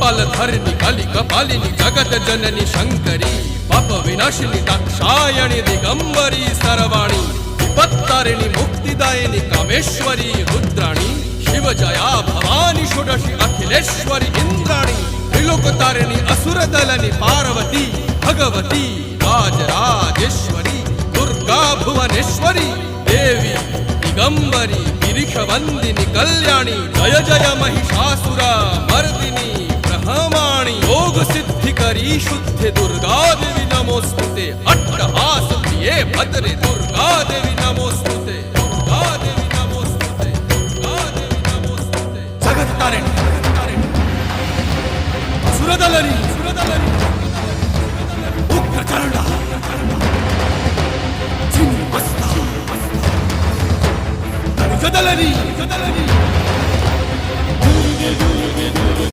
कपाल धरणी काली कपालिनी जगत जननी शंकरी पाप विनाशिनी दाक्षायणी दिगंबरी सर्वाणी विपत्तारिणी मुक्तिदायिनी कामेश्वरी रुद्राणी शिव जया भवानी षोडशी अखिलेश्वरी इंद्राणी त्रिलोकतारिणी असुरदलनी पार्वती भगवती राजराजेश्वरी दुर्गा भुवनेश्वरी देवी दिगंबरी गिरीशवंदिनी कल्याणी जय जय महिषासुर मर्दिनी ब्रह्माणी योग सिद्धिकरी शुद्ध दुर्गा देवी नमोस्तुते अट्टहास प्रिये भद्रे दुर्गा देवी नमोस्तुते दुर्गा देवी नमोस्तुते दुर्गा देवी नमोस्तुते जगत तारिणी सुरदलनी उग्रचंडा चिन्मस्ता दलनी